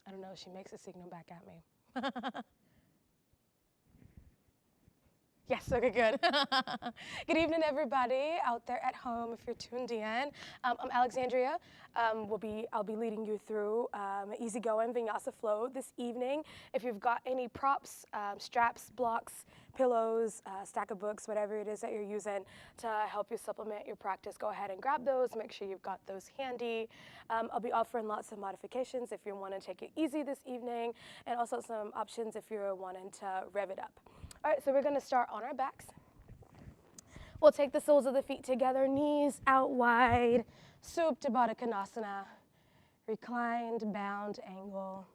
I don't know, she makes a signal back at me. Yes, okay, good. Good evening, everybody out there at home if you're tuned in. I'm Alexandria. I'll be leading you through easygoing vinyasa flow this evening. If you've got any props, straps, blocks, pillows, stack of books, whatever it is that you're using to help you supplement your practice, go ahead and grab those. Make sure you've got those handy. I'll be offering lots of modifications if you want to take it easy this evening, and also some options if you're wanting to rev it up. All right, so we're gonna start on our backs. We'll take the soles of the feet together, knees out wide, Supta Baddha Konasana, reclined, bound angle.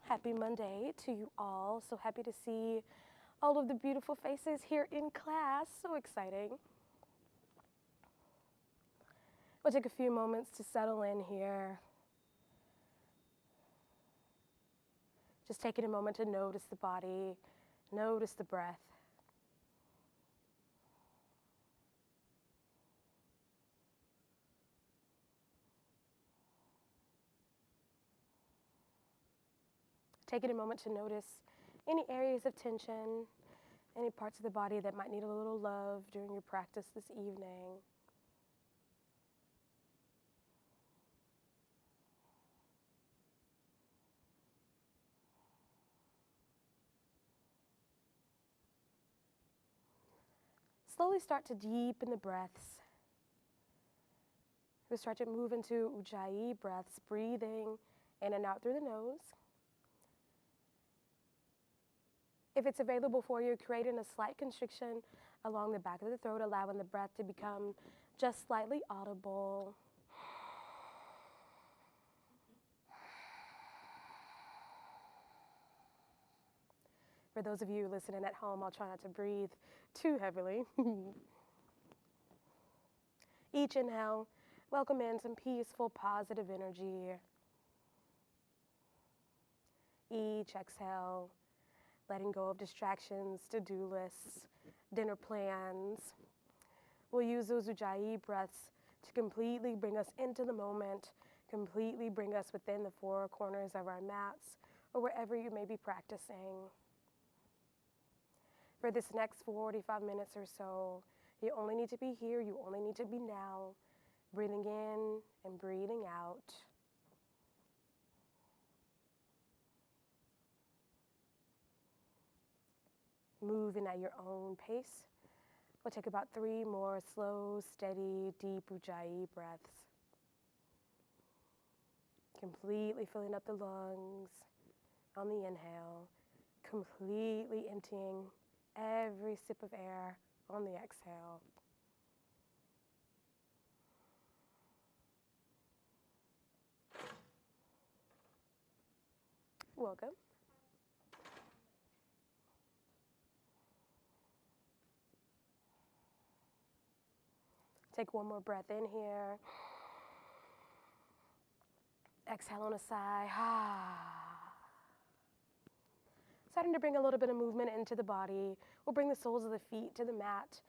Happy Monday to you all. So happy to see all of the beautiful faces here in class. So exciting. We'll take a few moments to settle in here. Just taking a moment to notice the body, notice the breath. Taking a moment to notice any areas of tension, any parts of the body that might need a little love during your practice this evening. Slowly start to deepen the breaths. We'll start to move into Ujjayi breaths, breathing in and out through the nose. If it's available for you, creating a slight constriction along the back of the throat, allowing the breath to become just slightly audible. For those of you listening at home, I'll try not to breathe too heavily. Each inhale, welcome in some peaceful, positive energy. Each exhale, letting go of distractions, to-do lists, dinner plans. We'll use those Ujjayi breaths to completely bring us into the moment, completely bring us within the four corners of our mats or wherever you may be practicing. For this next 45 minutes or so, you only need to be here, you only need to be now, breathing in and breathing out. Moving at your own pace. We'll take about 3 more slow, steady, deep Ujjayi breaths. Completely filling up the lungs on the inhale, completely emptying every sip of air on the exhale. Welcome. Take one more breath in here. Exhale on a sigh. Starting to bring a little bit of movement into the body. We'll bring the soles of the feet to the mat.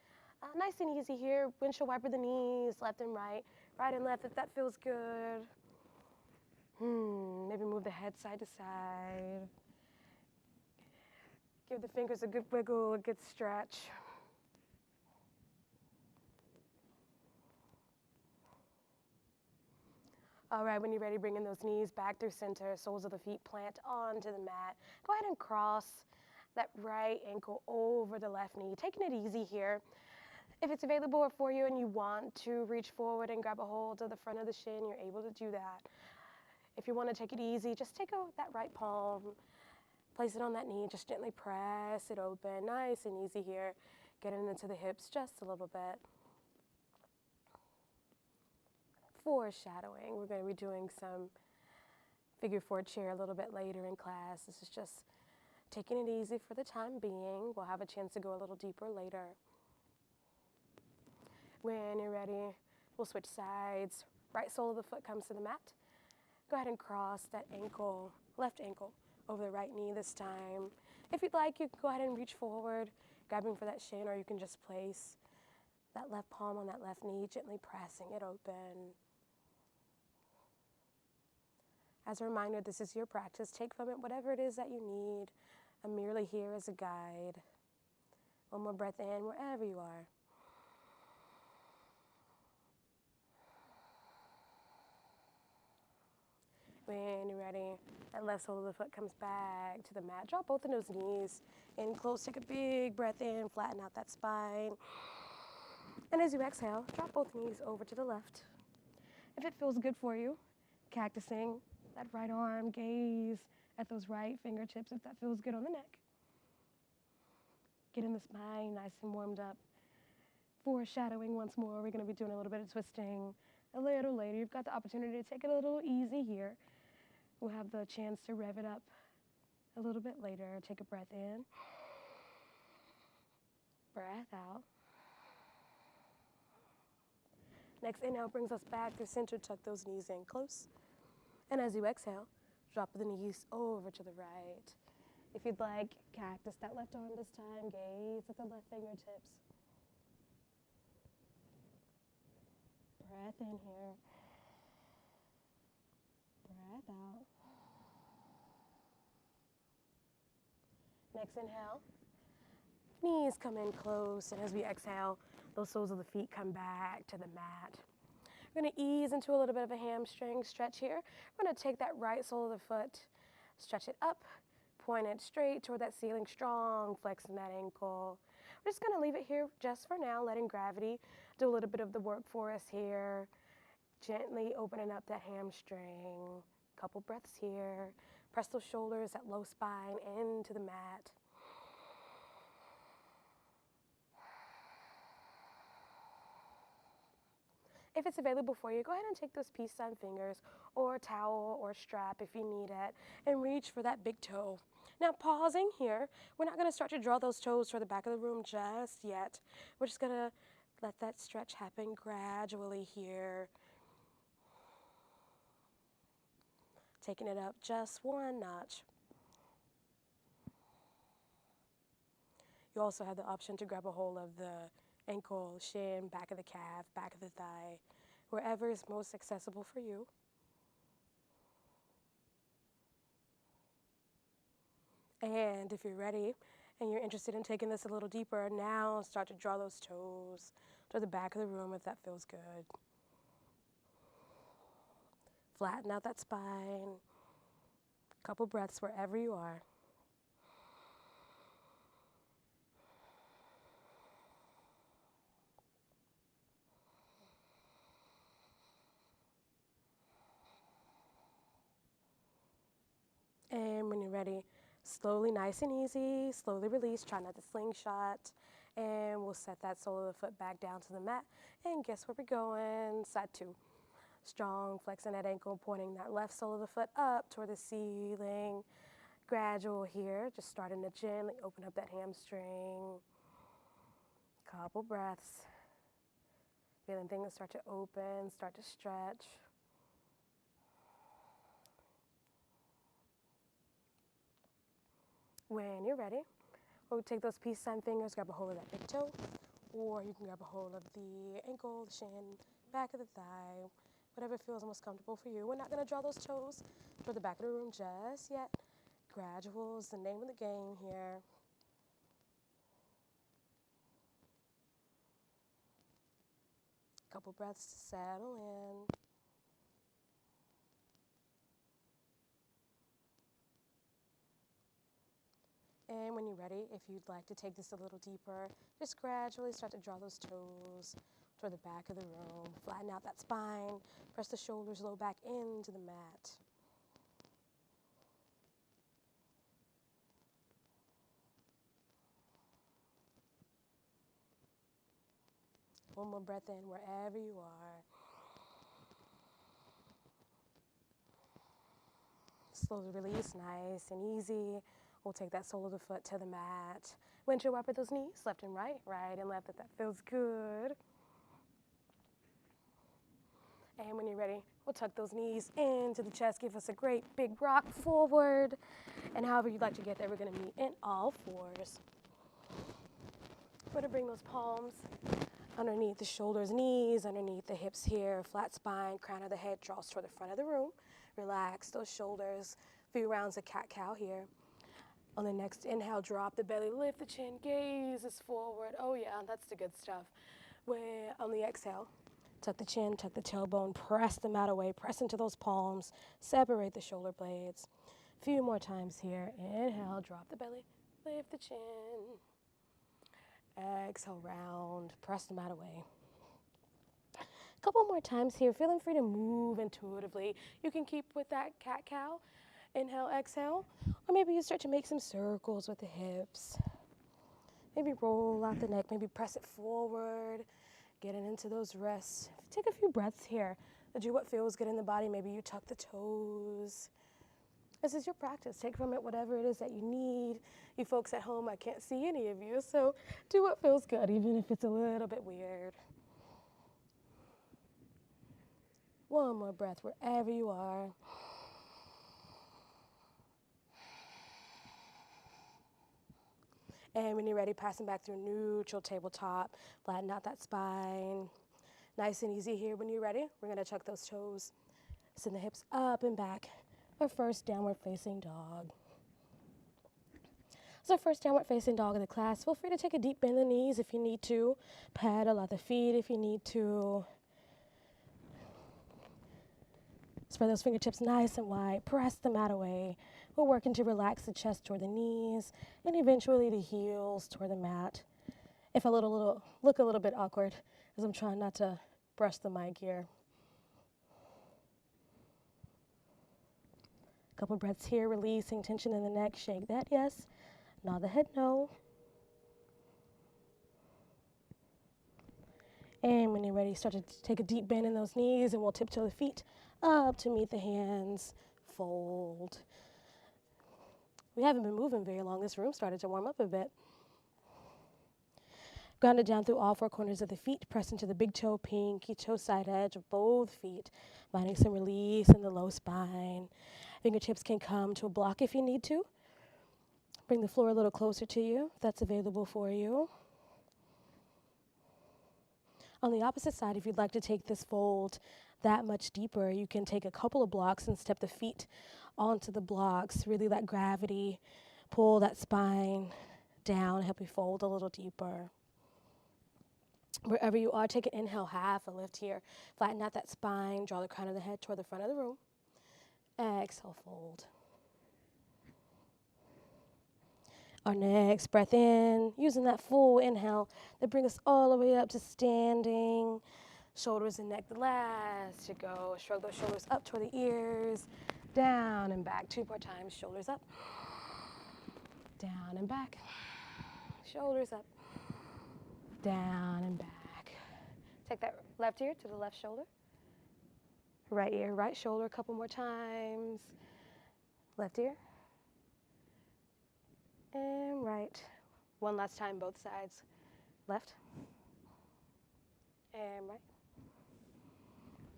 Nice and easy here. Windshield wiper the knees, left and right and left if that feels good. Maybe move the head side to side. Give the fingers a good wiggle, a good stretch. All right, when you're ready, bringing those knees back through center, soles of the feet plant onto the mat. Go ahead and cross that right ankle over the left knee. Taking it easy here. If it's available for you and you want to reach forward and grab a hold of the front of the shin, you're able to do that. If you want to take it easy, just take that right palm, place it on that knee, just gently press it open. Nice and easy here. Getting into the hips just a little bit. Foreshadowing. We're going to be doing some figure 4 chair a little bit later in class. This is just taking it easy for the time being. We'll have a chance to go a little deeper later. When you're ready, we'll switch sides. Right sole of the foot comes to the mat. Go ahead and cross that ankle, left ankle, over the right knee this time. If you'd like, you can go ahead and reach forward, grabbing for that shin, or you can just place that left palm on that left knee, gently pressing it open. As a reminder, this is your practice. Take from it whatever it is that you need. I'm merely here as a guide. One more breath in wherever you are. When you're ready, that left sole of the foot comes back to the mat. Drop both of those knees in close. Take a big breath in, flatten out that spine. And as you exhale, drop both knees over to the left. If it feels good for you, cactusing that right arm, gaze at those right fingertips if that feels good on the neck. Getting the spine nice and warmed up. Foreshadowing once more, we're going to be doing a little bit of twisting a little later. You've got the opportunity to take it a little easy here. We'll have the chance to rev it up a little bit later. Take a breath in. Breath out. Next inhale brings us back to center. Tuck those knees in close. And as you exhale, drop the knees over to the right. If you'd like, cactus that left arm this time. Gaze at the left fingertips. Breath in here. Breath out. Next inhale. Knees come in close, and as we exhale, those soles of the feet come back to the mat. We're going to ease into a little bit of a hamstring stretch here. We're going to take that right sole of the foot, stretch it up, point it straight toward that ceiling, strong flex in that ankle. We're just going to leave it here just for now, letting gravity do a little bit of the work for us here. Gently opening up that hamstring. Couple breaths here. Press those shoulders, that low spine into the mat. If it's available for you, go ahead and take those peace sign fingers or a towel or a strap if you need it and reach for that big toe. Now pausing here, we're not going to start to draw those toes toward the back of the room just yet. We're just going to let that stretch happen gradually here. Taking it up just one notch. You also have the option to grab a hold of the ankle, shin, back of the calf, back of the thigh, wherever is most accessible for you. And if you're ready and you're interested in taking this a little deeper, now start to draw those toes to the back of the room if that feels good. Flatten out that spine. Couple breaths wherever you are. And when you're ready, slowly, nice and easy, slowly release. Try not to slingshot. And we'll set that sole of the foot back down to the mat. And guess where we're going? Side two. Strong, flexing that ankle, pointing that left sole of the foot up toward the ceiling. Gradual here, just starting to gently open up that hamstring. Couple breaths. Feeling things start to open, start to stretch. When you're ready, we'll take those peace sign fingers, grab a hold of that big toe, or you can grab a hold of the ankle, the shin, back of the thigh, whatever feels most comfortable for you. We're not going to draw those toes toward the back of the room just yet. Gradual is the name of the game here. Couple breaths to settle in. And when you're ready, if you'd like to take this a little deeper, just gradually start to draw those toes toward the back of the room. Flatten out that spine. Press the shoulders low back into the mat. One more breath in wherever you are. Slowly release, nice and easy. We'll take that sole of the foot to the mat. Windshield wiper those knees, left and right, right and left if that feels good. And when you're ready, we'll tuck those knees into the chest. Give us a great big rock forward. And however you'd like to get there, we're going to meet in all fours. We're going to bring those palms underneath the shoulders, knees, underneath the hips here. Flat spine, crown of the head draws toward the front of the room. Relax those shoulders. Few rounds of cat-cow here. On the next inhale, drop the belly, lift the chin, gaze is forward. Oh yeah, that's the good stuff. On the exhale, tuck the chin, tuck the tailbone, press the mat away, press into those palms, separate the shoulder blades. A few more times here. Inhale, drop the belly, lift the chin. Exhale, round, press the mat away. A couple more times here, feeling free to move intuitively. You can keep with that cat-cow. Inhale, exhale, or maybe you start to make some circles with the hips. Maybe roll out the neck, maybe press it forward, getting into those rests. Take a few breaths here. Do what feels good in the body. Maybe you tuck the toes. This is your practice. Take from it whatever it is that you need. You folks at home, I can't see any of you, so do what feels good, even if it's a little bit weird. One more breath wherever you are. And when you're ready, passing back through neutral tabletop, flatten out that spine. Nice and easy here. When you're ready, we're gonna tuck those toes, send the hips up and back. Our first downward facing dog. It's our first downward facing dog of the class. Feel free to take a deep bend in the knees if you need to. Pedal out the feet if you need to. Spread those fingertips nice and wide. Press the mat away. We're working to relax the chest toward the knees and eventually the heels toward the mat. If I look a little bit awkward, as I'm trying not to brush the mic here. Couple breaths here, releasing tension in the neck. Shake that yes. Nod the head no. And when you're ready, start to take a deep bend in those knees, and we'll tiptoe the feet up to meet the hands. Fold. We haven't been moving very long. This room started to warm up a bit. Grounded down through all four corners of the feet. Press into the big toe, pinky toe side edge of both feet. Finding some release in the low spine. Fingertips can come to a block if you need to. Bring the floor a little closer to you if that's available for you. On the opposite side, if you'd like to take this fold that much deeper, you can take a couple of blocks and step the feet onto the blocks. Really let gravity pull that spine down, help you fold a little deeper. Wherever you are, take an inhale, half a lift here. Flatten out that spine, draw the crown of the head toward the front of the room. Exhale, fold. Our next breath in, using that full inhale that brings us all the way up to standing. Shoulders and neck the last to go. Shrug those shoulders up toward the ears. Down and back. 2 more times. Shoulders up. Down and back. Shoulders up. Down and back. Take that left ear to the left shoulder. Right ear, right shoulder. A couple more times. Left ear. And right. One last time, both sides. Left. And right.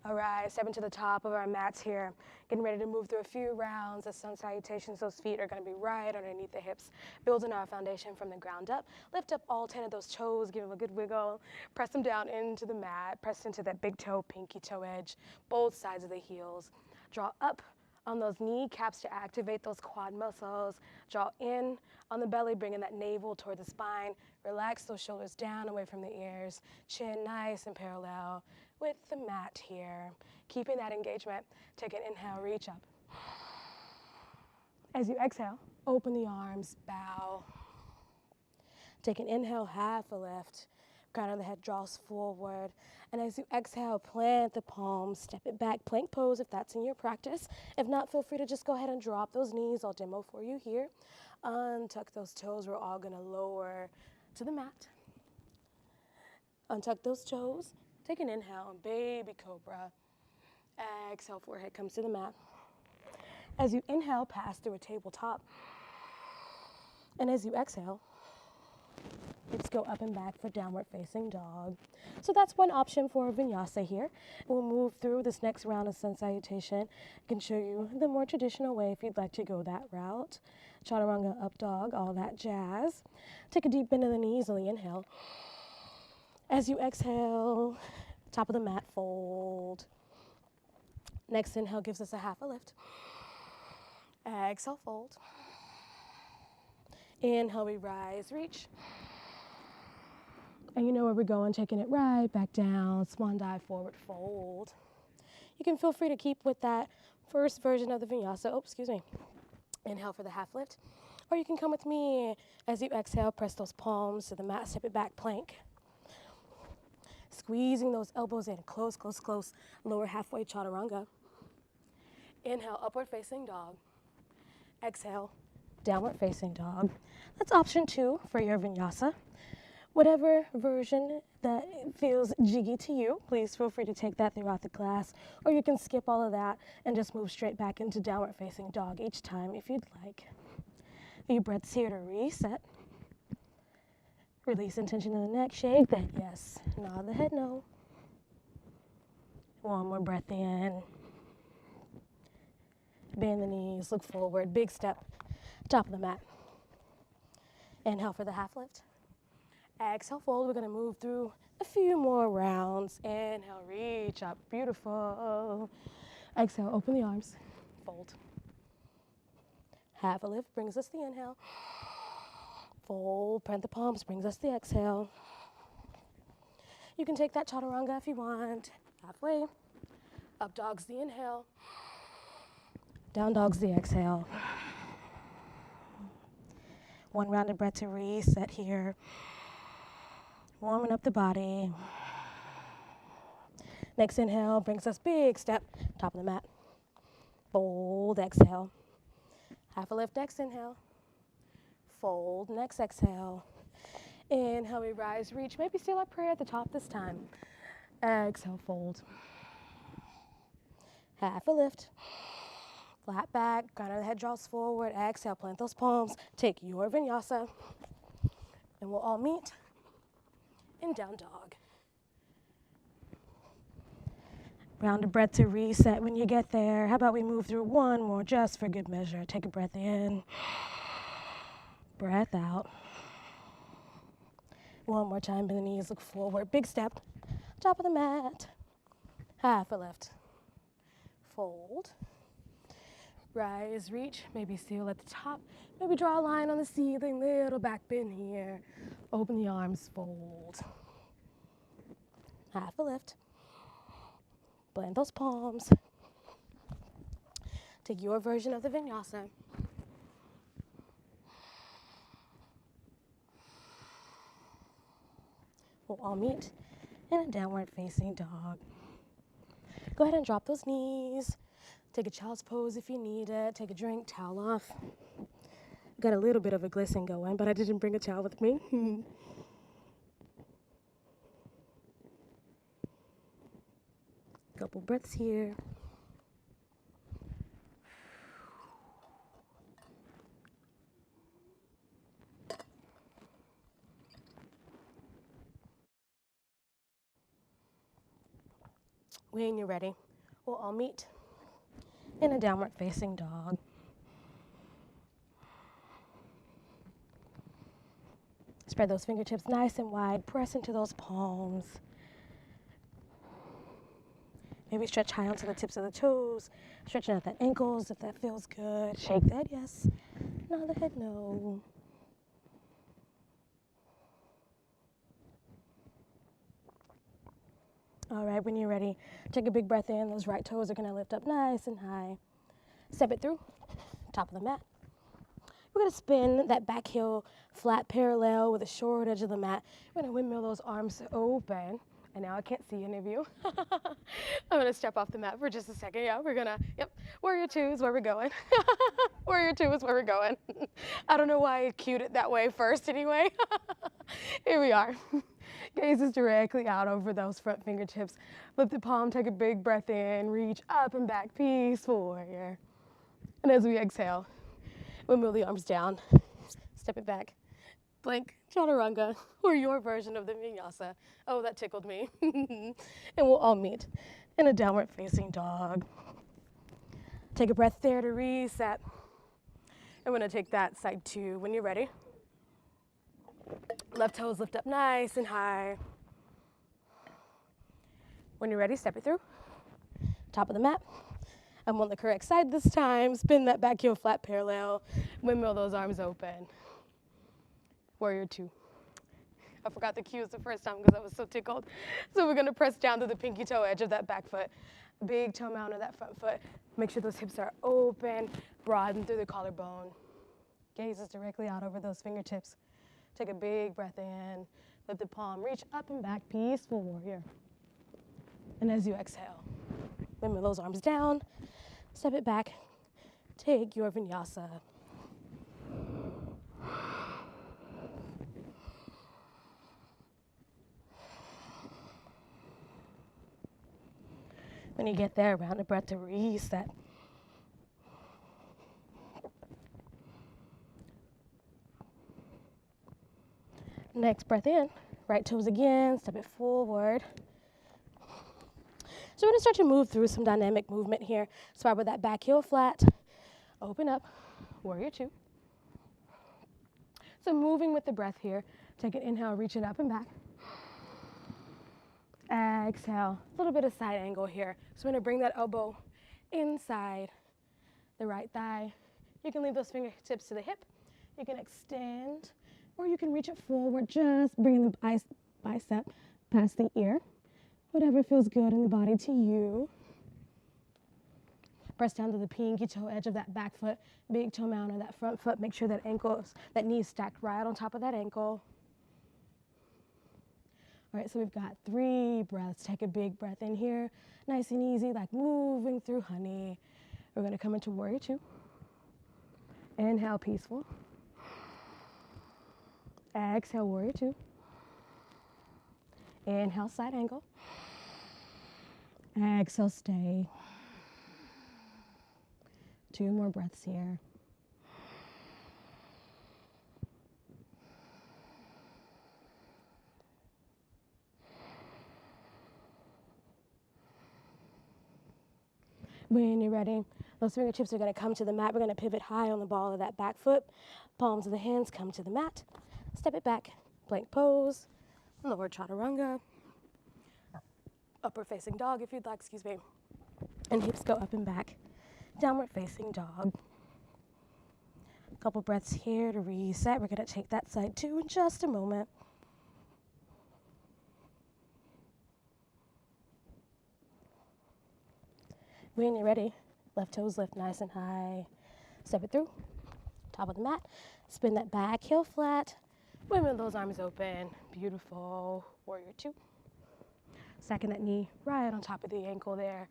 All right, stepping to the top of our mats here. Getting ready to move through a few rounds of sun salutations. Those feet are gonna be right underneath the hips. Building our foundation from the ground up. Lift up all 10 of those toes, give them a good wiggle. Press them down into the mat. Press into that big toe, pinky toe edge. Both sides of the heels. Draw up on those kneecaps to activate those quad muscles. Draw in on the belly, bringing that navel toward the spine. Relax those shoulders down away from the ears. Chin nice and parallel with the mat here. Keeping that engagement. Take an inhale, reach up. As you exhale, open the arms, bow. Take an inhale, half a lift. Crown of the head draws forward. And as you exhale, plant the palms, step it back, plank pose if that's in your practice. If not, feel free to just go ahead and drop those knees. I'll demo for you here. Untuck those toes. We're all gonna lower to the mat. Untuck those toes. Take an inhale, baby cobra. Exhale, forehead comes to the mat. As you inhale, pass through a tabletop. And as you exhale, hips go up and back for downward facing dog. So that's one option for vinyasa here. We'll move through this next round of sun salutation. I can show you the more traditional way if you'd like to go that route. Chaturanga, up dog, all that jazz. Take a deep bend in the knees on the inhale. As you exhale, top of the mat, fold. Next inhale gives us a half a lift. Exhale, fold. Inhale, we rise, reach. And you know where we're going, taking it right back down, swan dive, forward fold. You can feel free to keep with that first version of the vinyasa. Oh, excuse me. Inhale for the half lift. Or you can come with me as you exhale, press those palms to the mat, step it back, plank. Squeezing those elbows in, close, close, close. Lower halfway, chaturanga. Inhale, upward facing dog. Exhale, downward facing dog. That's option 2 for your vinyasa. Whatever version that feels jiggy to you, please feel free to take that throughout the class, or you can skip all of that and just move straight back into downward facing dog each time if you'd like. A few breaths here to reset. Release tension in the neck, shake that yes, nod the head no. One more breath in. Bend the knees, look forward, big step, top of the mat. Inhale for the half lift. Exhale, fold. We're gonna move through a few more rounds. Inhale, reach up, beautiful. Exhale, open the arms, fold. Half a lift brings us the inhale. Fold, plant the palms, brings us the exhale. You can take that chaturanga if you want. Halfway. Up dog's the inhale. Down dog's the exhale. One rounded breath to reset here. Warming up the body. Next inhale brings us big step, top of the mat. Fold, exhale. Half a lift, next inhale. Fold, next exhale. Inhale, we rise, reach. Maybe seal our prayer at the top this time. Exhale, fold. Half a lift. Flat back, crown of the head draws forward. Exhale, plant those palms. Take your vinyasa. And we'll all meet in down dog. Round a breath to reset when you get there. How about we move through one more just for good measure. Take a breath in. Breath out. One more time, bend the knees, look forward. Big step, top of the mat. Half a lift. Fold. Rise, reach, maybe seal at the top. Maybe draw a line on the ceiling, little back bend here. Open the arms, fold. Half a lift. Blend those palms. Take your version of the vinyasa. We'll all meet in a downward facing dog. Go ahead and drop those knees. Take a child's pose if you need it. Take a drink, towel off. Got a little bit of a glisten going, but I didn't bring a towel with me. Couple breaths here. When you're ready, we'll all meet in a downward facing dog. Spread those fingertips nice and wide. Press into those palms. Maybe stretch high onto the tips of the toes. Stretching out the ankles if that feels good. Shake that yes. Nod the head no. All right, when you're ready, take a big breath in. Those right toes are gonna lift up nice and high. Step it through, top of the mat. We're gonna spin that back heel flat parallel with the short edge of the mat. We're gonna windmill those arms open. And now I can't see any of you. I'm gonna step off the mat for just a second. Yeah, we're gonna, yep, warrior 2 is where we're going. Warrior 2 is where we're going. I don't know why I cued it that way first anyway. Here we are. Gazes directly out over those front fingertips. Lift the palm, take a big breath in, reach up and back, peaceful warrior. And as we exhale, we'll move the arms down, step it back. Blank chaturanga, or your version of the vinyasa. Oh, that tickled me. And we'll all meet in a downward facing dog. Take a breath there to reset. I'm gonna take that side 2 when you're ready. Left toes lift up nice and high. When you're ready, step it through. Top of the mat. I'm on the correct side this time. Spin that back heel flat parallel. Windmill those arms open. Warrior two. I forgot the cues the first time because I was so tickled. So we're gonna press down to the pinky toe edge of that back foot. Big toe mound of that front foot. Make sure those hips are open, broaden through the collarbone. Gaze is directly out over those fingertips. Take a big breath in. Lift the palm, reach up and back, peaceful warrior. And as you exhale, windmill those arms down, step it back, take your vinyasa. When you get there, round the breath to reset. Next breath in, right toes again, step it forward. So we're gonna start to move through some dynamic movement here. Start with that back heel flat, open up, warrior two. So moving with the breath here, take an inhale, reach it up and back. Exhale, a little bit of side angle here. So we're gonna bring that elbow inside the right thigh. You can leave those fingertips to the hip. You can extend, or you can reach it forward, just bringing the bicep past the ear. Whatever feels good in the body to you. Press down to the pinky toe edge of that back foot, big toe mound on that front foot. Make sure that that knee is stacked right on top of that ankle. All right, so we've got 3 breaths. Take a big breath in here, nice and easy, like moving through honey. We're gonna come into warrior two. Inhale, peaceful. Exhale, warrior two. Inhale, side angle. Exhale, stay. 2 more breaths here. When you're ready, those fingertips are going to come to the mat. We're going to pivot high on the ball of that back foot. Palms of the hands come to the mat. Step it back, plank pose, lower chaturanga, upward facing dog if you'd like, excuse me. And hips go up and back, downward facing dog. A couple breaths here to reset. We're going to take that side too in just a moment. When you're ready, left toes lift nice and high. Step it through, top of the mat. Spin that back heel flat. Windmill those arms open. Beautiful. Warrior two. Stacking that knee right on top of the ankle there.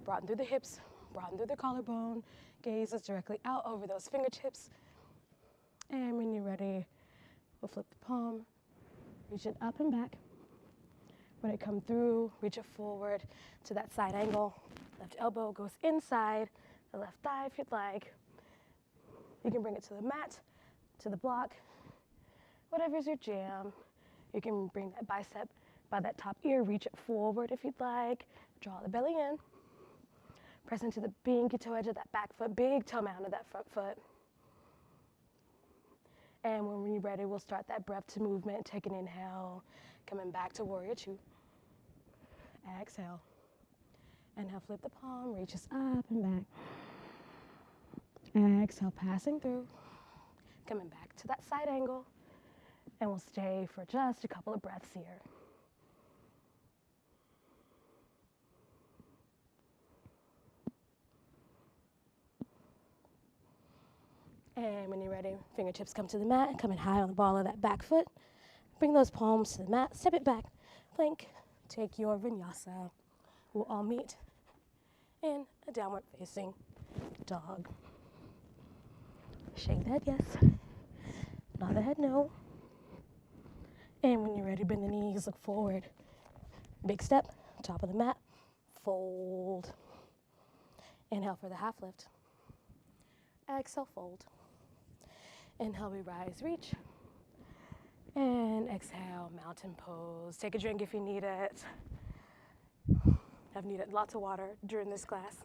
Broaden through the hips, broaden through the collarbone. Gaze is directly out over those fingertips. And when you're ready, we'll flip the palm, reach it up and back. When it comes through, reach it forward to that side angle. Left elbow goes inside the left thigh if you'd like. You can bring it to the mat, to the block, whatever's your jam. You can bring that bicep by that top ear, reach it forward if you'd like. Draw the belly in. Press into the pinky toe edge of that back foot, big toe mound of that front foot. And when you're ready, we'll start that breath to movement. Take an inhale, coming back to warrior two. Exhale. Inhale, flip the palm, reaches up and back. Exhale, passing through. Coming back to that side angle. And we'll stay for just a couple of breaths here. And when you're ready, fingertips come to the mat, coming high on the ball of that back foot. Bring those palms to the mat, step it back, plank, take your vinyasa. We'll all meet in a downward facing dog. Shake the head yes, nod the head no. And when you're ready, bend the knees, look forward. Big step, top of the mat, fold. Inhale for the half lift. Exhale, fold. Inhale, we rise, reach. And exhale, mountain pose. Take a drink if you need it. I've needed lots of water during this class.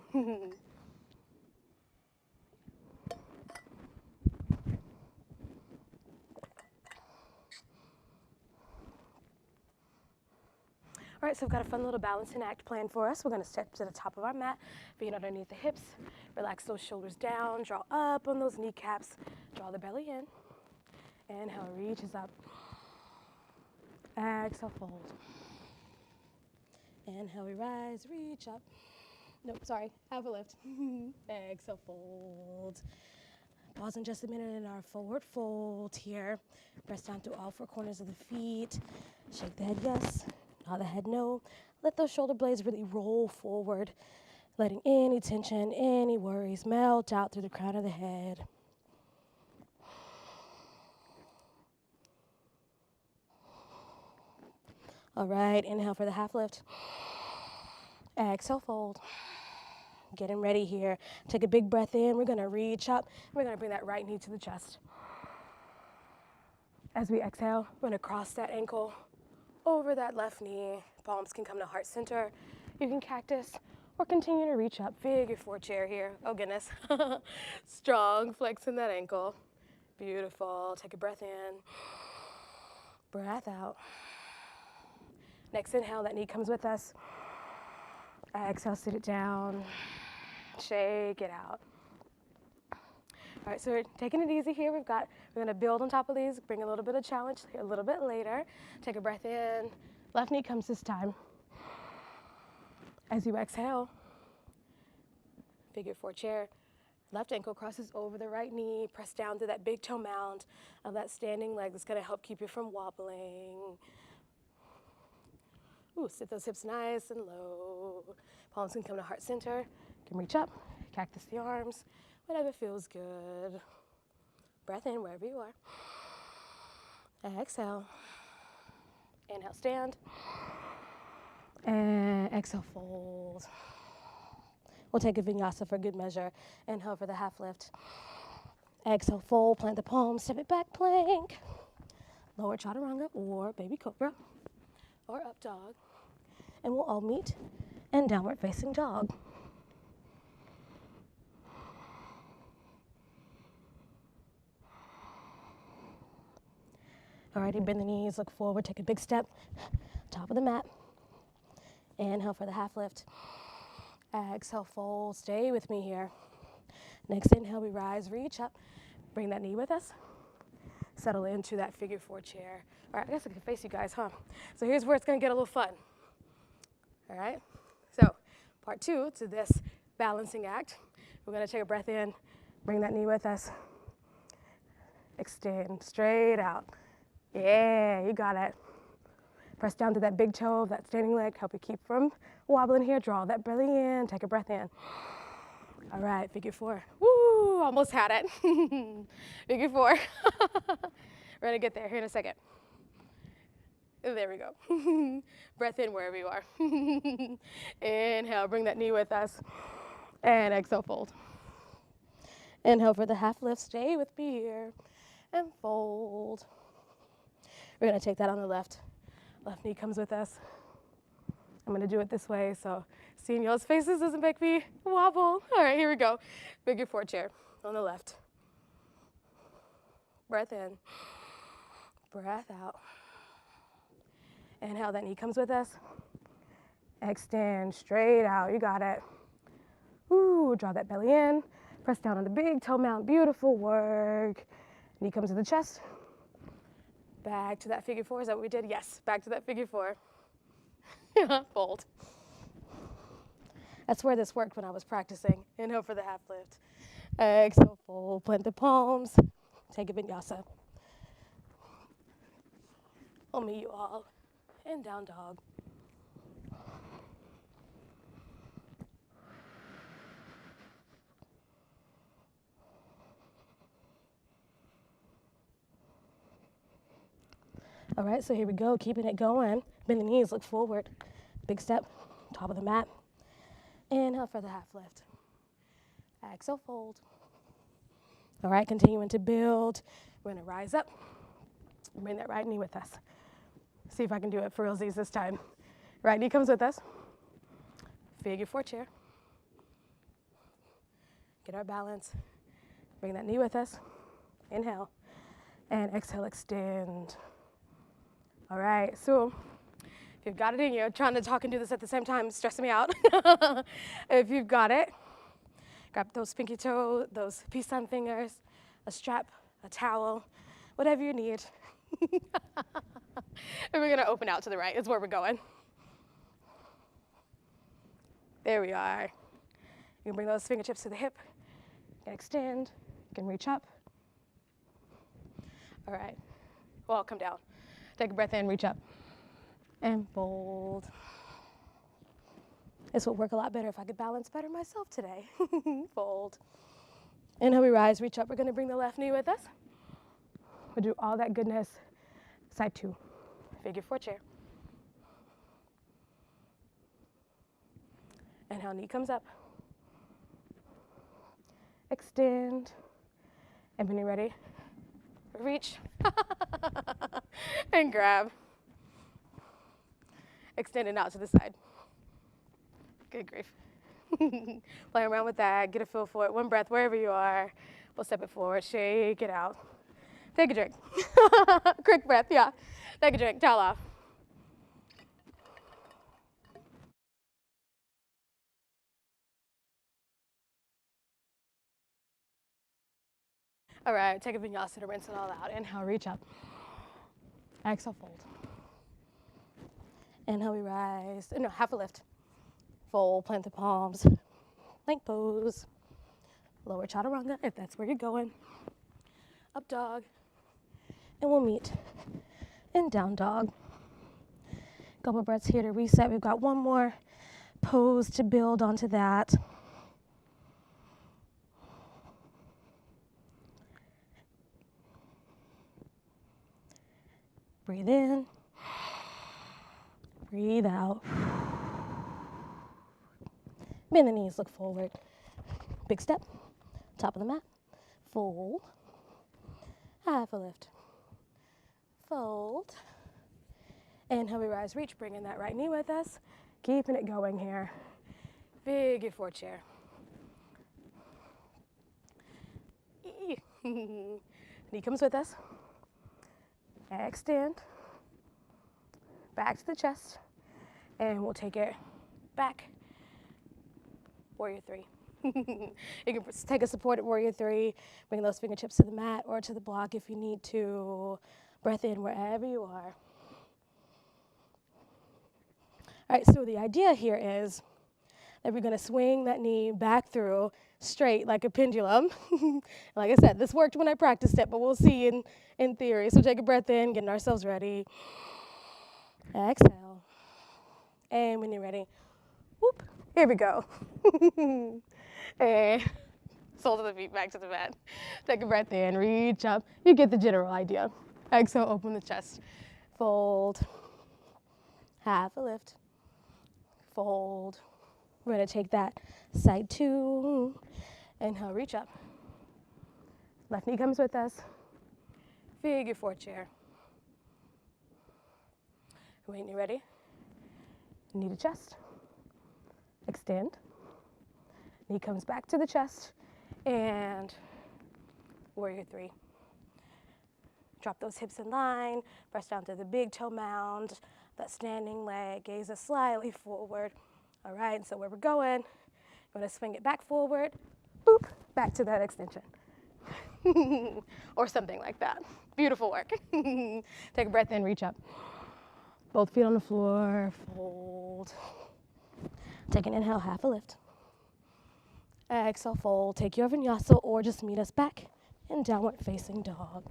All All right, so we've got a fun little balancing act planned for us. We're gonna step to the top of our mat, feet underneath the hips, relax those shoulders down, draw up on those kneecaps, draw the belly in. Inhale, reaches up. Exhale, fold. Inhale, we rise, reach up. Nope, sorry, have a lift. Exhale, fold. Pausing just a minute in our forward fold here. Press down through all four corners of the feet. Shake the head yes, nod the head no. Let those shoulder blades really roll forward, letting any tension, any worries melt out through the crown of the head. All right, inhale for the half lift. Exhale, fold. Getting ready here. Take a big breath in. We're gonna reach up. We're gonna bring that right knee to the chest. As we exhale, we're gonna cross that ankle over that left knee. Palms can come to heart center. You can cactus or continue to reach up. Figure four chair here. Oh goodness. Strong flex in that ankle. Beautiful. Take a breath in. Breath out. Next inhale, that knee comes with us. Exhale, sit it down. Shake it out. All right, so we're taking it easy here. We're gonna build on top of these, bring a little bit of challenge a little bit later. Take a breath in. Left knee comes this time. As you exhale, figure four chair. Left ankle crosses over the right knee. Press down to that big toe mound of that standing leg. That's gonna help keep you from wobbling. Ooh, sit those hips nice and low. Palms can come to heart center. You can reach up, cactus the arms, whatever feels good. Breath in wherever you are. Exhale. Inhale, stand. And exhale, fold. We'll take a vinyasa for good measure. Inhale for the half lift. Exhale, fold, plant the palms, step it back, plank. Lower chaturanga or baby cobra or up dog. And we'll all meet in downward facing dog. Alrighty, bend the knees, look forward, take a big step, top of the mat. Inhale for the half lift. Exhale, fold, stay with me here. Next inhale, we rise, reach up, bring that knee with us. Settle into that figure four chair. All right, I guess I can face you guys, huh? So here's where it's gonna get a little fun. All right, so part two to this balancing act. We're gonna take a breath in, bring that knee with us. Extend straight out. Yeah, you got it. Press down to that big toe of that standing leg, help you keep from wobbling here. Draw that belly in, take a breath in. All right, figure four. Woo, almost had it. Figure four. We're gonna get there here in a second. There we go. Breath in wherever you are. Inhale, bring that knee with us. And exhale, fold. Inhale for the half lift, stay with me here. And fold. We're gonna take that on the left. Left knee comes with us. I'm gonna do it this way, so seeing y'all's faces doesn't make me wobble. All right, here we go. Figure four chair on the left. Breath in, breath out. Inhale, that knee comes with us. Extend straight out, you got it. Ooh, draw that belly in. Press down on the big toe mount, beautiful work. Knee comes to the chest. Back to that figure four, is that what we did? Yes, back to that figure four. Fold. That's where this worked when I was practicing. Inhale for the half lift. Exhale, fold, plant the palms. Take a vinyasa. I'll meet you all in down dog. All right, so here we go, keeping it going. Bend the knees, look forward. Big step, top of the mat. Inhale for the half lift. Exhale, fold. All right, continuing to build. We're gonna rise up. Bring that right knee with us. See if I can do it for realsies this time. Right knee comes with us. Figure four chair. Get our balance. Bring that knee with us. Inhale. And exhale, extend. All right, so If you've got it in you, trying to talk and do this at the same time is stressing me out. If you've got it, grab those pinky toe, those peace sign fingers, a strap, a towel, whatever you need. And we're gonna open out to the right, is where we're going. There we are. You can bring those fingertips to the hip. You can extend, you can reach up. All right, well, come down. Take a breath in, reach up. And fold. This would work a lot better if I could balance better myself today. Fold. Inhale, we rise, reach up. We're gonna bring the left knee with us. We'll do all that goodness. Side two, figure four chair. Inhale, knee comes up. Extend. And when you're ready, reach. And grab. Extend it out to the side. Good grief. Play around with that, get a feel for it. One breath wherever you are. We'll step it forward, shake it out. Take a drink. Quick breath, yeah. Take a drink, towel off. All right, take a vinyasa to rinse it all out. Inhale, reach up. Exhale, fold. Inhale, we rise. No, half a lift. Fold, plant the palms. Plank pose. Lower chaturanga, if that's where you're going. Up dog. And we'll meet in down dog. Couple breaths here to reset. We've got one more pose to build onto that. Breathe in. Breathe out. Bend the knees, look forward. Big step, top of the mat. Fold. Half a lift. Fold. Inhale, we rise, reach, bring in that right knee with us. Keeping it going here. Figure four chair. Knee comes with us. Extend. Back to the chest. And we'll take it back. Warrior three. You can take a supported warrior three, bring those fingertips to the mat or to the block if you need to. Breath in wherever you are. All right, so the idea here is that we're gonna swing that knee back through straight like a pendulum. Like I said, this worked when I practiced it, but we'll see in theory. So take a breath in, getting ourselves ready. Exhale. And when you're ready, whoop, here we go. And soles of the feet back to the mat. Take a breath in, reach up. You get the general idea. Exhale, open the chest. Fold. Half a lift. Fold. We're gonna take that side two. Inhale, reach up. Left knee comes with us. Figure four chair. When you're ready, knee to chest. Extend. Knee comes back to the chest. And warrior three. Drop those hips in line. Press down to the big toe mound. That standing leg, gaze us slightly forward. All right, so where we're going, we're gonna swing it back forward, boop, back to that extension. Or something like that. Beautiful work. Take a breath in, reach up. Both feet on the floor, fold. Take an inhale, half a lift. Exhale, fold. Take your vinyasa or just meet us back in downward facing dog.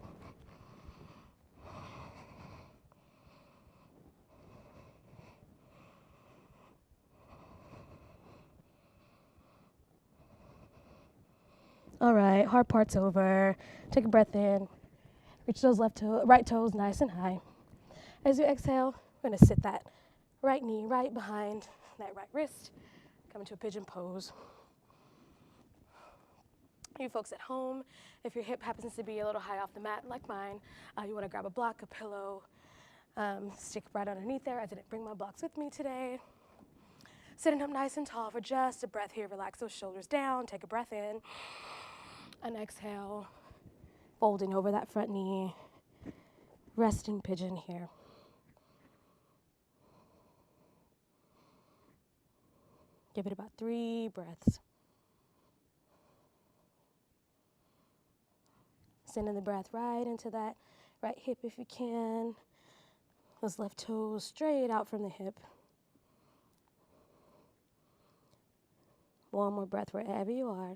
All right, hard part's over. Take a breath in. Reach those right toes nice and high. As you exhale, we're gonna sit that right knee right behind that right wrist. Come into a pigeon pose. You folks at home, if your hip happens to be a little high off the mat like mine, you wanna grab a block, a pillow, stick right underneath there. I didn't bring my blocks with me today. Sitting up nice and tall for just a breath here. Relax those shoulders down, take a breath in. And exhale, folding over that front knee, resting pigeon here. Give it about 3 breaths. Sending the breath right into that right hip if you can. Those left toes straight out from the hip. One more breath wherever you are.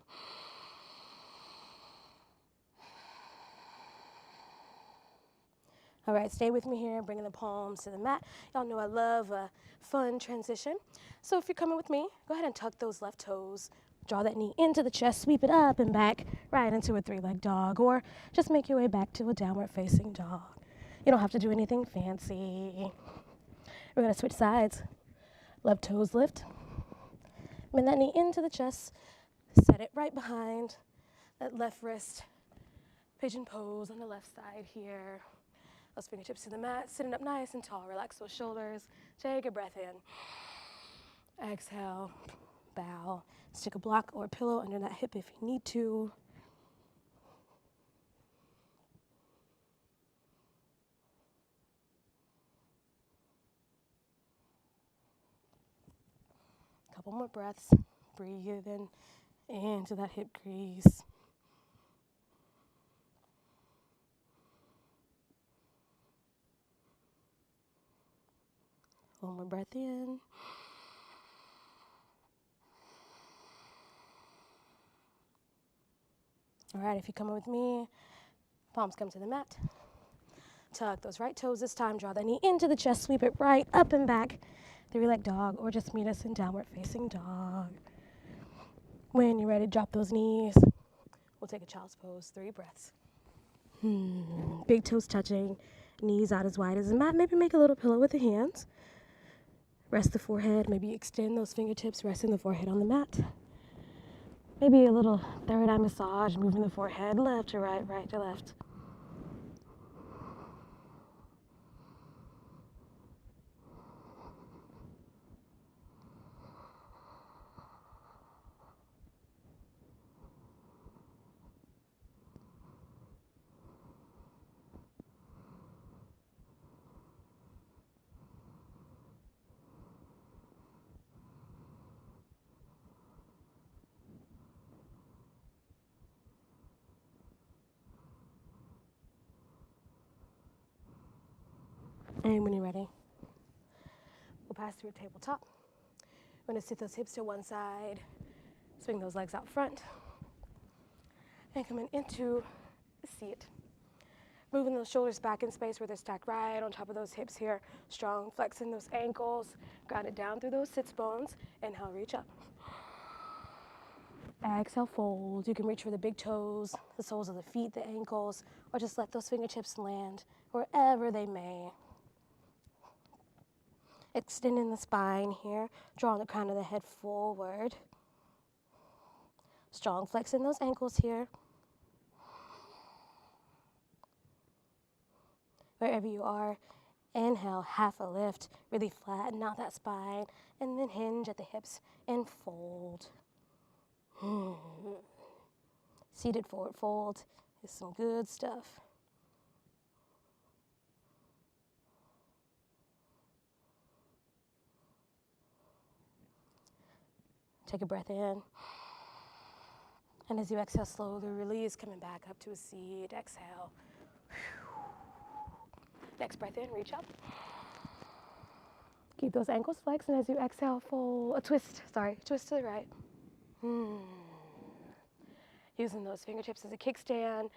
All right, stay with me here, bringing the palms to the mat. Y'all know I love a fun transition. So if you're coming with me, go ahead and tuck those left toes. Draw that knee into the chest, sweep it up and back, right into a 3-leg dog, or just make your way back to a downward facing dog. You don't have to do anything fancy. We're gonna switch sides. Left toes lift. Bend that knee into the chest. Set it right behind that left wrist. Pigeon pose on the left side here. Those fingertips to the mat, sitting up nice and tall. Relax those shoulders. Take a breath in. Exhale, bow. Stick a block or a pillow under that hip if you need to. Couple more breaths. Breathe in into that hip crease. One more breath in. All right, if you're coming with me, palms come to the mat. Tuck those right toes this time. Draw that knee into the chest. Sweep it right up and back. 3-leg dog, or just meet us in downward facing dog. When you're ready, drop those knees. We'll take a child's pose. 3 breaths. Big toes touching, knees out as wide as the mat. Maybe make a little pillow with the hands. Rest the forehead. Maybe extend those fingertips, resting the forehead on the mat. Maybe a little third eye massage, moving the forehead left to right, right to left. And when you're ready, we'll pass through a tabletop. We're going to sit those hips to one side, swing those legs out front, and coming into a seat. Moving those shoulders back in space where they're stacked right on top of those hips here. Strong, flexing those ankles, ground it down through those sits bones. Inhale, reach up. Exhale, fold. You can reach for the big toes, the soles of the feet, the ankles, or just let those fingertips land wherever they may. Extending the spine here, drawing the crown of the head forward. Strong, flexing those ankles here. Wherever you are, inhale, half a lift, really flatten out that spine, and then hinge at the hips and fold. Seated forward fold is some good stuff. Take a breath in. And as you exhale, slowly release, coming back up to a seat. Exhale. Next breath in, reach up. Keep those ankles flexed, and as you exhale, fold, twist to the right. Using those fingertips as a kickstand,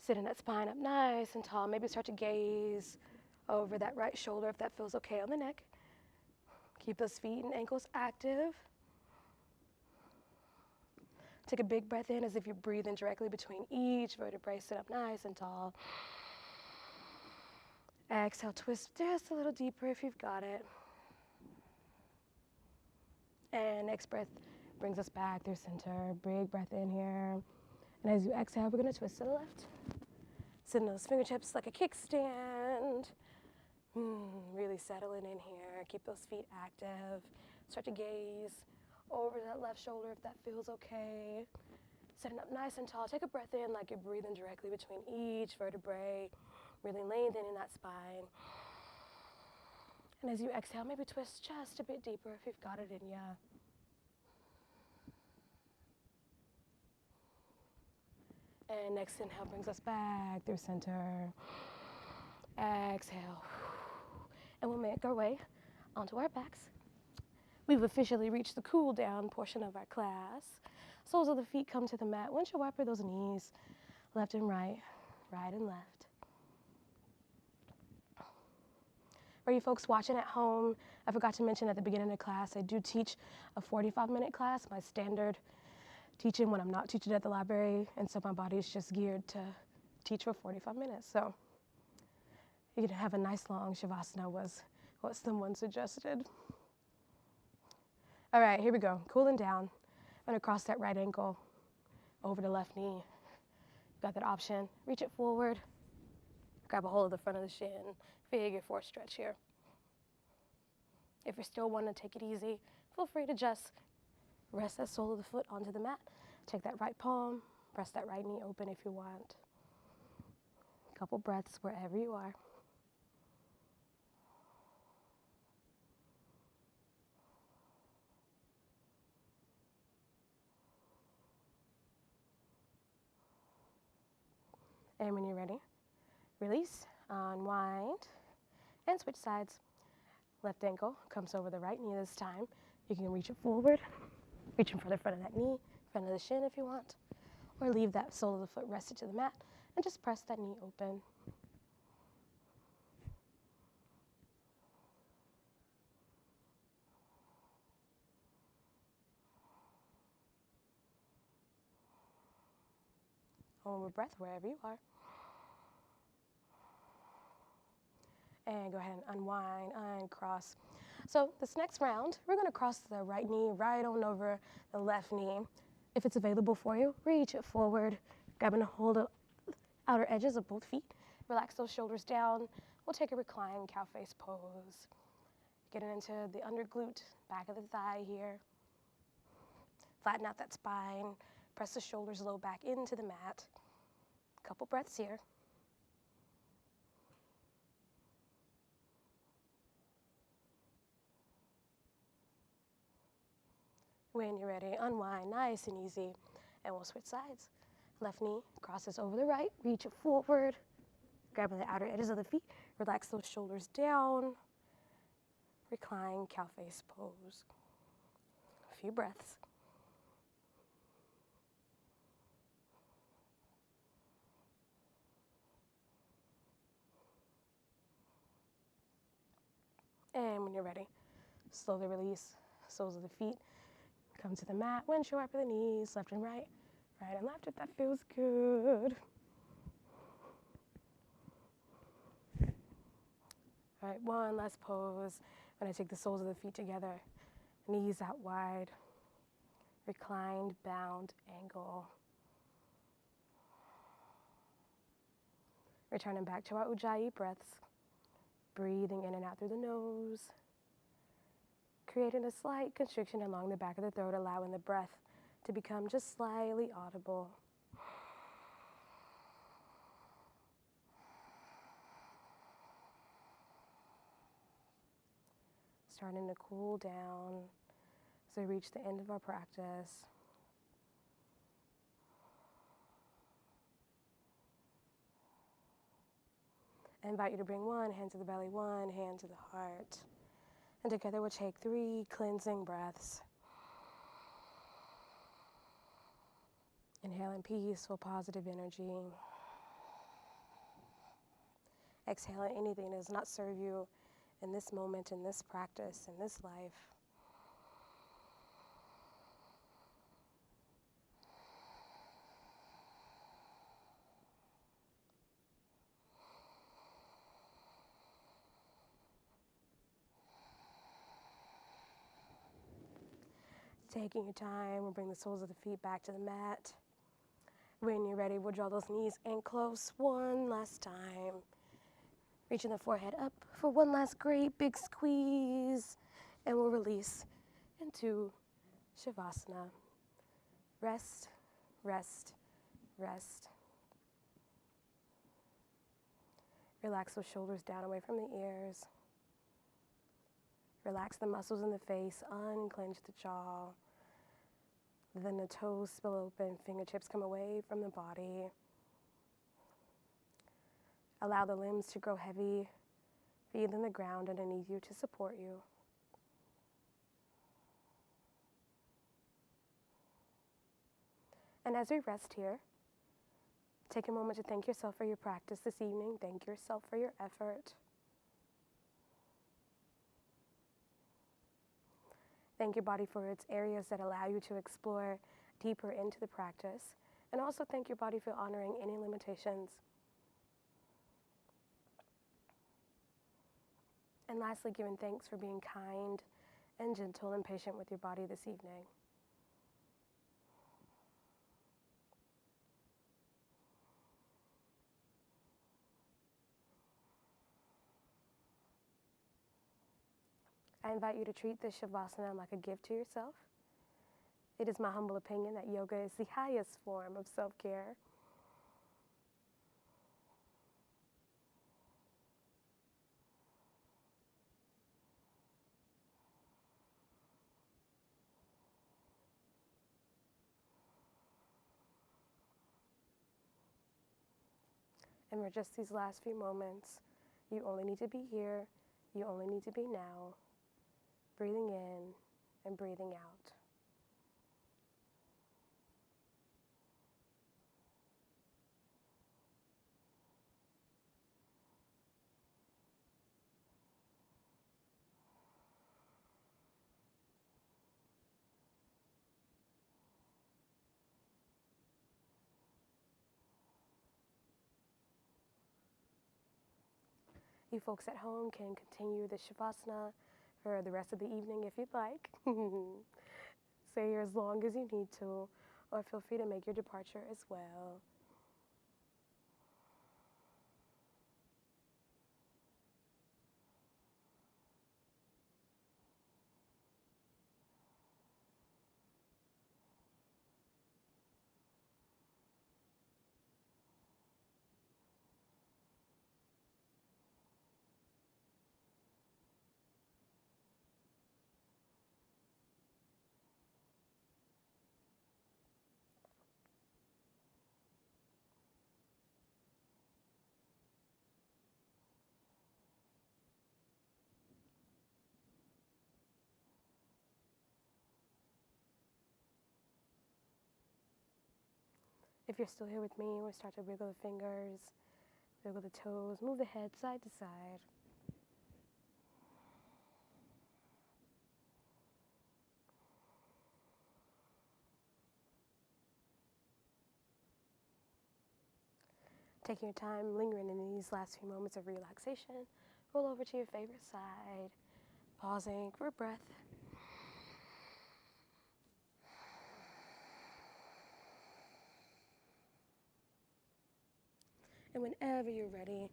sitting that spine up nice and tall. Maybe start to gaze over that right shoulder if that feels okay on the neck. Keep those feet and ankles active. Take a big breath in as if you're breathing directly between each vertebrae. Sit up nice and tall. Exhale, twist just a little deeper if you've got it. And next breath brings us back through center. Big breath in here. And as you exhale, we're going to twist to the left. Sitting those fingertips like a kickstand. Really settling in here. Keep those feet active. Start to gaze over that left shoulder if that feels okay. Sitting up nice and tall. Take a breath in like you're breathing directly between each vertebrae. Really lengthening that spine. And as you exhale, maybe twist just a bit deeper if you've got it in ya. And next inhale brings us back through center. Exhale. And we'll make our way onto our backs. We've officially reached the cool down portion of our class. Soles of the feet come to the mat. Windshield wiper those knees, left and right, right and left. For you folks watching at home, I forgot to mention at the beginning of class, I do teach a 45-minute class, my standard teaching when I'm not teaching at the library, and so my body is just geared to teach for 45 minutes. So you can have a nice long Shavasana was what someone suggested. All right, here we go. Cooling down. I'm gonna cross that right ankle over the left knee. Got that option. Reach it forward. Grab a hold of the front of the shin. Figure four stretch here. If you're still wanting to take it easy, feel free to just rest that sole of the foot onto the mat. Take that right palm, press that right knee open if you want. A couple breaths wherever you are. And when you're ready, release, unwind, and switch sides. Left ankle comes over the right knee this time. You can reach it forward, reaching for the front of that knee, front of the shin if you want, or leave that sole of the foot rested to the mat and just press that knee open. One more breath wherever you are. And go ahead and unwind, uncross. So this next round, we're gonna cross the right knee right on over the left knee. If it's available for you, reach it forward, grabbing a hold of outer edges of both feet. Relax those shoulders down. We'll take a reclined cow face pose. Getting into the under glute, back of the thigh here. Flatten out that spine. Press the shoulders low back into the mat. Couple breaths here. When you're ready, unwind nice and easy, and we'll switch sides. Left knee crosses over the right, reach it forward, grabbing the outer edges of the feet, relax those shoulders down, recline cow face pose. A few breaths. And when you're ready, slowly release soles of the feet, come to the mat, windshield wiper the knees, left and right, right and left if that feels good. All right, one last pose. When I take the soles of the feet together, knees out wide, reclined, bound, angle. Returning back to our Ujjayi breaths, breathing in and out through the nose, creating a slight constriction along the back of the throat, allowing the breath to become just slightly audible. Starting to cool down as we reach the end of our practice. I invite you to bring one hand to the belly, one hand to the heart. And together we'll take 3 cleansing breaths. Inhaling peaceful, positive energy. Exhaling anything that does not serve you in this moment, in this practice, in this life. Taking your time, we'll bring the soles of the feet back to the mat. When you're ready, we'll draw those knees in close one last time. Reaching the forehead up for one last great big squeeze. And we'll release into Shavasana. Rest, rest, rest. Relax those shoulders down away from the ears. Relax the muscles in the face, unclench the jaw. Then the toes spill open, fingertips come away from the body. Allow the limbs to grow heavy, feeling the ground underneath you to support you. And as we rest here, take a moment to thank yourself for your practice this evening. Thank yourself for your effort. Thank your body for its areas that allow you to explore deeper into the practice. And also thank your body for honoring any limitations. And lastly, giving thanks for being kind and gentle and patient with your body this evening. I invite you to treat this Shavasana like a gift to yourself. It is my humble opinion that yoga is the highest form of self-care. And for just these last few moments, you only need to be here, you only need to be now, breathing in and breathing out. You folks at home can continue the Shavasana for the rest of the evening if you'd like. Stay here as long as you need to, or feel free to make your departure as well. If you're still here with me, we'll start to wiggle the fingers, wiggle the toes, move the head side to side. Taking your time, lingering in these last few moments of relaxation, roll over to your favorite side, pausing for breath. And whenever you're ready,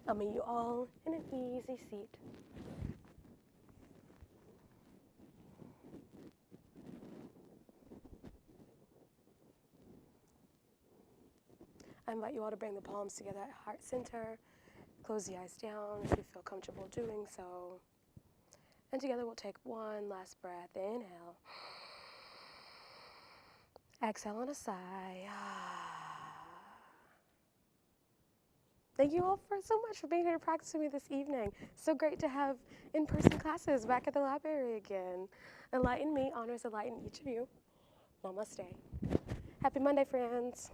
I'll meet you all in an easy seat. I invite you all to bring the palms together at heart center. Close the eyes down if you feel comfortable doing so. And together we'll take one last breath. Inhale. Exhale on a sigh. Thank you all so much for being here to practice with me this evening. So great to have in-person classes back at the library again. Enlighten me honors enlighten each of you. Namaste. Happy Monday, friends.